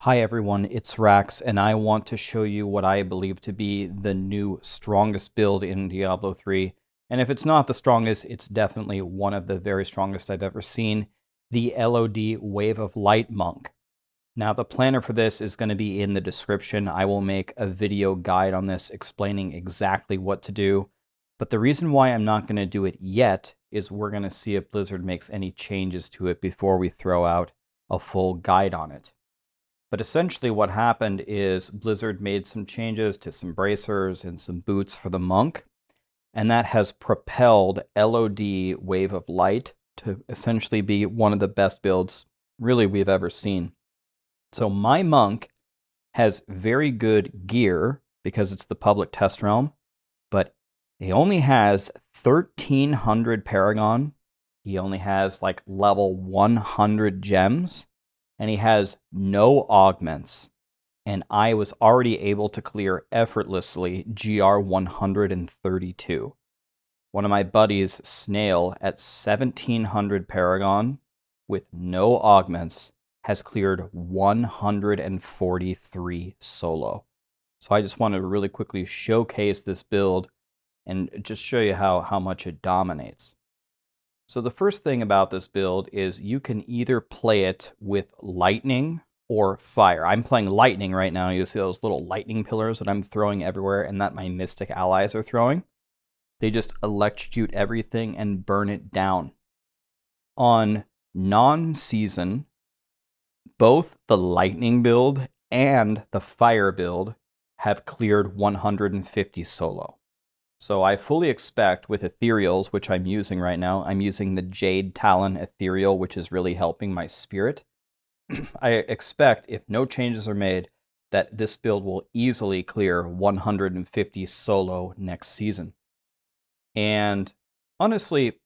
Hi everyone, it's Rax, and I want to show you what I believe to be the new strongest build in Diablo 3. And if it's not the strongest, it's definitely one of the very strongest I've ever seen, the LoD Wave of Light Monk. Now the planner for this is going to be in the description. I will make a video guide on this explaining exactly what to do. But the reason why I'm not going to do it yet is we're going to see if Blizzard makes any changes to it before we throw out a full guide on it. But essentially what happened is Blizzard made some changes to some bracers and some boots for the monk, and that has propelled LoD Wave of Light to essentially be one of the best builds really we've ever seen. So my monk has very good gear because it's the public test realm, but he only has 1,300 Paragon. He only has like level 100 gems. And he has no augments. And I was already able to clear effortlessly GR 132. One of my buddies, Snail, at 1,700 Paragon, with no augments, has cleared 143 solo. So I just wanted to really quickly showcase this build and just show you how much it dominates. So the first thing about this build is you can either play it with lightning or fire. I'm playing lightning right now. You see those little lightning pillars that I'm throwing everywhere and that my mystic allies are throwing? They just electrocute everything and burn it down. On non-season, both the lightning build and the fire build have cleared 150 solo. So I fully expect with ethereals, which I'm using right now, I'm using the Jade Talon ethereal, which is really helping my spirit. I expect, if no changes are made, that this build will easily clear 150 solo next season. And honestly,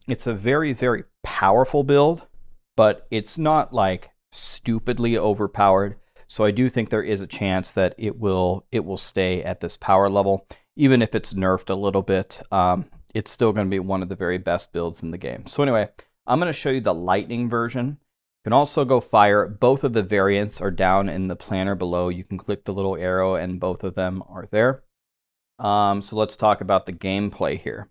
it's a very, very powerful build, but it's not like stupidly overpowered. So I do think there is a chance that it will stay at this power level. Even if it's nerfed a little bit, it's still going to be one of the very best builds in the game. So anyway, I'm going to show you the lightning version. You can also go fire. Both of the variants are down in the planner below. You can click the little arrow and both of them are there. So let's talk about the gameplay here.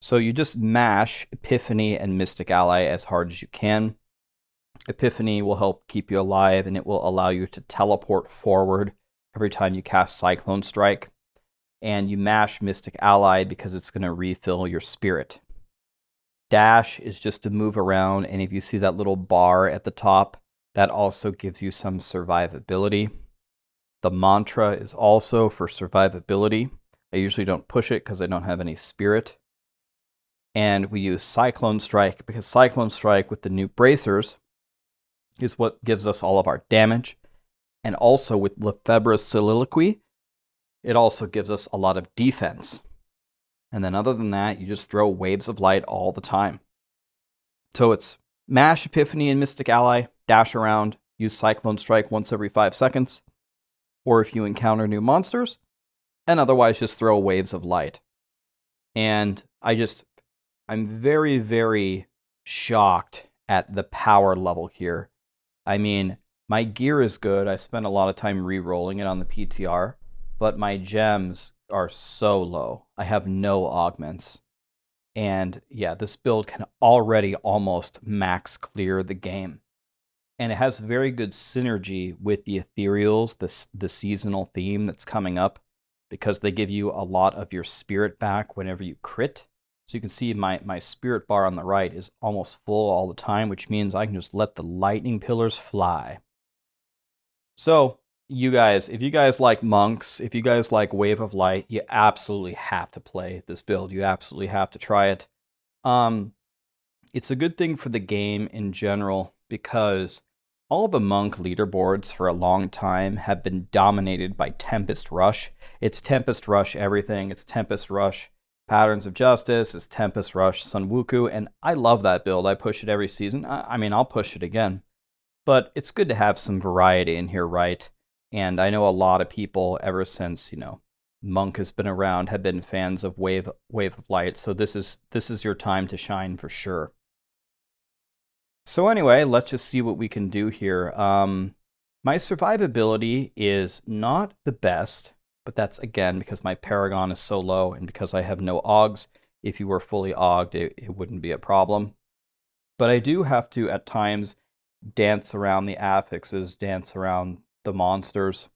So you just mash Epiphany and Mystic Ally as hard as you can. Epiphany will help keep you alive and it will allow you to teleport forward every time you cast Cyclone Strike. And you mash Mystic Ally because it's going to refill your spirit. Dash is just to move around, and if you see that little bar at the top, that also gives you some survivability. The mantra is also for survivability. I usually don't push it because I don't have any spirit. And we use Cyclone Strike because Cyclone Strike with the new bracers is what gives us all of our damage. And also with Lefebvre's Soliloquy, it also gives us a lot of defense. And then other than that, you just throw waves of light all the time. So it's mash Epiphany and Mystic Ally, dash around, use Cyclone Strike once every 5 seconds, or if you encounter new monsters, and otherwise just throw waves of light. And I'm very, very shocked at the power level here. I mean, my gear is good. I spent a lot of time re-rolling it on the PTR. But my gems are so low. I have no augments. And yeah, this build can already almost max clear the game. And it has very good synergy with the ethereals, the seasonal theme that's coming up, because they give you a lot of your spirit back whenever you crit. So you can see my spirit bar on the right is almost full all the time, which means I can just let the lightning pillars fly. So you guys, if you guys like monks, if you guys like Wave of Light, you absolutely have to play this build. You absolutely have to try it. It's a good thing for the game in general because all the monk leaderboards for a long time have been dominated by Tempest Rush. It's Tempest Rush everything. It's Tempest Rush Patterns of Justice. It's Tempest Rush Sun Wuku, and I love that build. I push it every season. I mean, I'll push it again. But it's good to have some variety in here, right? And I know a lot of people, ever since, Monk has been around, have been fans of Wave of Light. So this is your time to shine for sure. So anyway, let's just see what we can do here. My survivability is not the best, but that's again because my Paragon is so low and because I have no Augs. If you were fully Auged, it wouldn't be a problem. But I do have to, at times, dance around the affixes, dance around the monsters.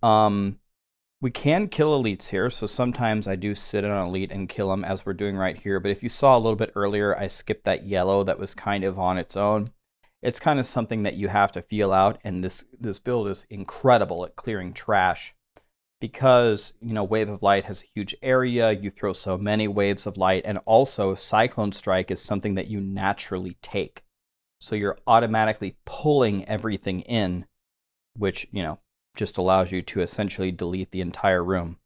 We can kill elites here, so sometimes I do sit on an elite and kill them as we're doing right here. But if you saw a little bit earlier, I skipped that yellow that was kind of on its own. It's kind of something that you have to feel out, and this build is incredible at clearing trash. Because, you know, Wave of Light has a huge area, you throw so many waves of light, and also Cyclone Strike is something that you naturally take. So you're automatically pulling everything in, which, you know, just allows you to essentially delete the entire room.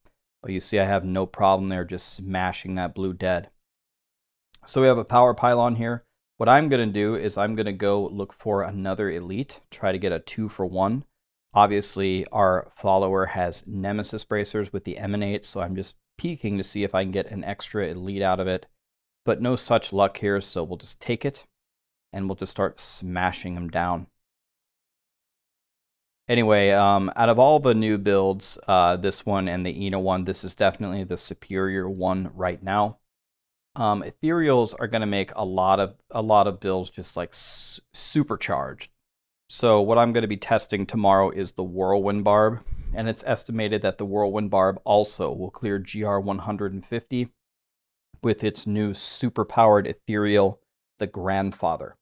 But you see I have no problem there just smashing that blue dead. So we have a power pylon here. What I'm going to do is I'm going to go look for another elite, try to get a 2-for-1. Obviously, our follower has Nemesis Bracers with the Emanate, so I'm just peeking to see if I can get an extra elite out of it. But no such luck here, so we'll just take it, and we'll just start smashing them down. Anyway, out of all the new builds, this one and the Eno one, this is definitely the superior one right now. Ethereals are going to make a lot of builds just like supercharged. So what I'm going to be testing tomorrow is the Whirlwind Barb, and it's estimated that the Whirlwind Barb also will clear GR 150 with its new super-powered ethereal, the Grandfather.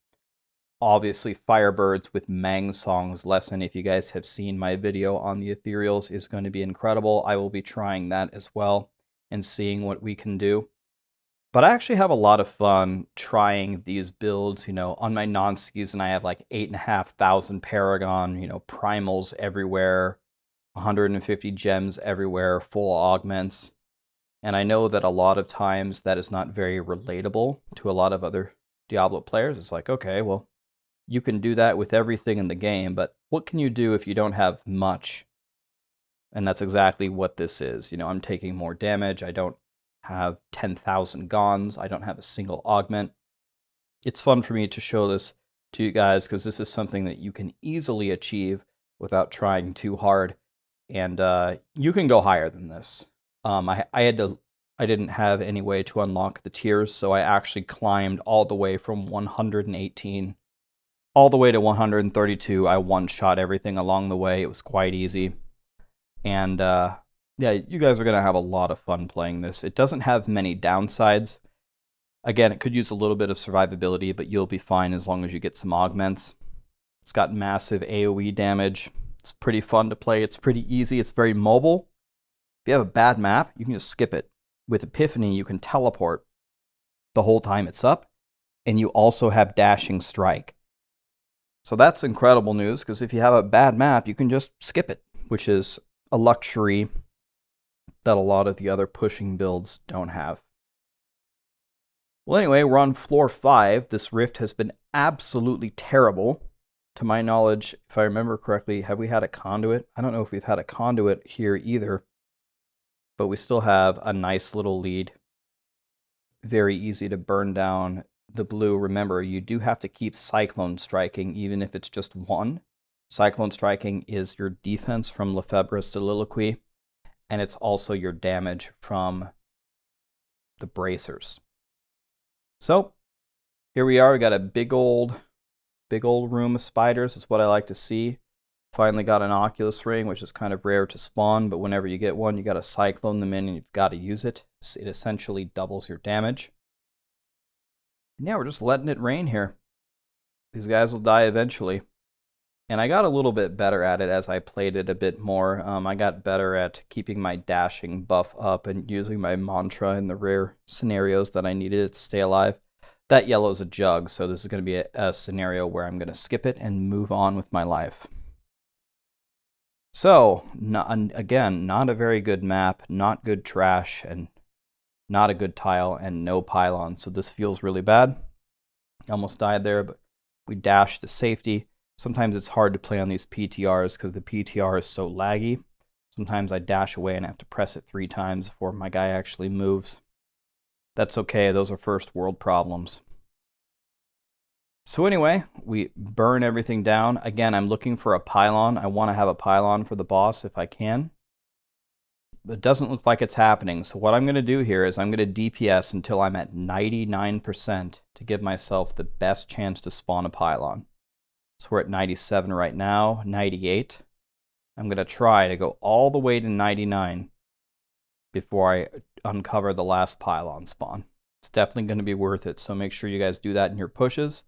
Obviously, Firebirds with Mang Song's lesson, if you guys have seen my video on the ethereals, is going to be incredible. I will be trying that as well and seeing what we can do. But I actually have a lot of fun trying these builds. You know, on my non-season, I have like 8,500 Paragon, you know, primals everywhere, 150 gems everywhere, full augments. And I know that a lot of times that is not very relatable to a lot of other Diablo players. It's like, okay, well, you can do that with everything in the game, but what can you do if you don't have much? And that's exactly what this is. You know, I'm taking more damage. I don't have 10,000 Gons. I don't have a single augment. It's fun for me to show this to you guys because this is something that you can easily achieve without trying too hard. And you can go higher than this. I didn't have any way to unlock the tiers, so I actually climbed all the way from 118 all the way to 132. I one-shot everything along the way. It was quite easy. And yeah, you guys are going to have a lot of fun playing this. It doesn't have many downsides. Again, it could use a little bit of survivability, but you'll be fine as long as you get some augments. It's got massive AoE damage. It's pretty fun to play. It's pretty easy. It's very mobile. If you have a bad map, you can just skip it. With Epiphany, you can teleport the whole time it's up, and you also have Dashing Strike. So that's incredible news, because if you have a bad map, you can just skip it, which is a luxury that a lot of the other pushing builds don't have. Well, anyway, we're on floor 5. This rift has been absolutely terrible. To my knowledge, if I remember correctly, have we had a conduit? I don't know if we've had a conduit here either, but we still have a nice little lead. Very easy to burn down the blue. Remember, you do have to keep Cyclone Striking, even if it's just one. Cyclone Striking is your defense from Lefebvre's Soliloquy, and it's also your damage from the bracers. So, here we are. We got a big old room of spiders. Is what I like to see. Finally got an Oculus Ring, which is kind of rare to spawn, but whenever you get one, you got to cyclone them in, and you've got to use it. It essentially doubles your damage. And yeah, we're just letting it rain here. These guys will die eventually. And I got a little bit better at it as I played it a bit more. I got better at keeping my dashing buff up and using my mantra in the rare scenarios that I needed it to stay alive. That yellow is a jug, so this is going to be a scenario where I'm going to skip it and move on with my life. So, again, not a very good map, not good trash, and not a good tile, and no pylon. So this feels really bad. Almost died there, but we dashed to safety. Sometimes it's hard to play on these PTRs because the PTR is so laggy. Sometimes I dash away and have to press it 3 times before my guy actually moves. That's okay, those are first world problems. So anyway, we burn everything down. Again, I'm looking for a pylon. I want to have a pylon for the boss if I can. But it doesn't look like it's happening. So what I'm going to do here is I'm going to DPS until I'm at 99% to give myself the best chance to spawn a pylon. So we're at 97 right now, 98. I'm going to try to go all the way to 99 before I uncover the last pylon spawn. It's definitely going to be worth it, so make sure you guys do that in your pushes.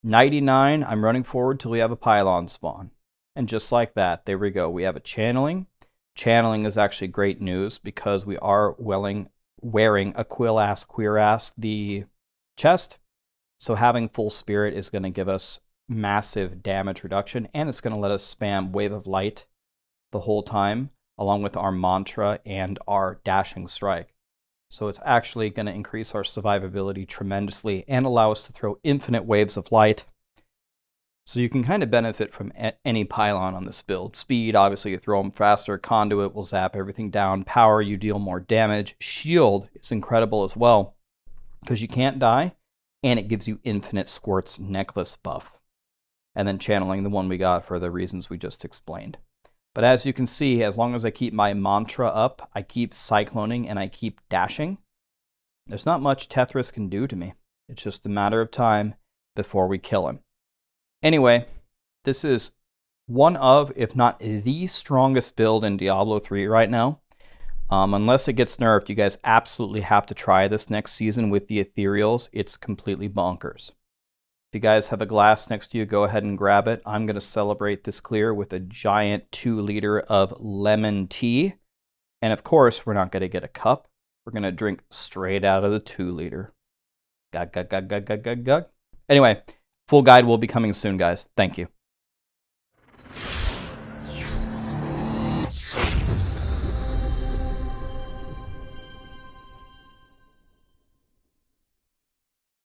99, I'm running forward till we have a pylon spawn. And just like that, there we go. We have a channeling. Channeling is actually great news because we are wearing a Quill-Ass Queer-Ass the chest. So having full spirit is going to give us massive damage reduction, and it's going to let us spam Wave of Light the whole time, along with our mantra and our dashing strike. So it's actually going to increase our survivability tremendously and allow us to throw infinite waves of light. So you can kind of benefit from any pylon on this build. Speed, obviously you throw them faster. Conduit will zap everything down. Power, you deal more damage. Shield is incredible as well because you can't die, and it gives you infinite squirts necklace buff. And then channeling, the one we got for the reasons we just explained. But as you can see, as long as I keep my mantra up, I keep cycloning, and I keep dashing, there's not much Tethris can do to me. It's just a matter of time before we kill him. Anyway, this is one of, if not the strongest build in Diablo 3 right now. Unless it gets nerfed, you guys absolutely have to try this next season with the ethereals. It's completely bonkers. If you guys have a glass next to you, go ahead and grab it. I'm going to celebrate this clear with a giant 2-liter of lemon tea. And of course, we're not going to get a cup. We're going to drink straight out of the 2-liter. Gug, gug, gug, gug, gug, gug, gug. Anyway, full guide will be coming soon, guys. Thank you.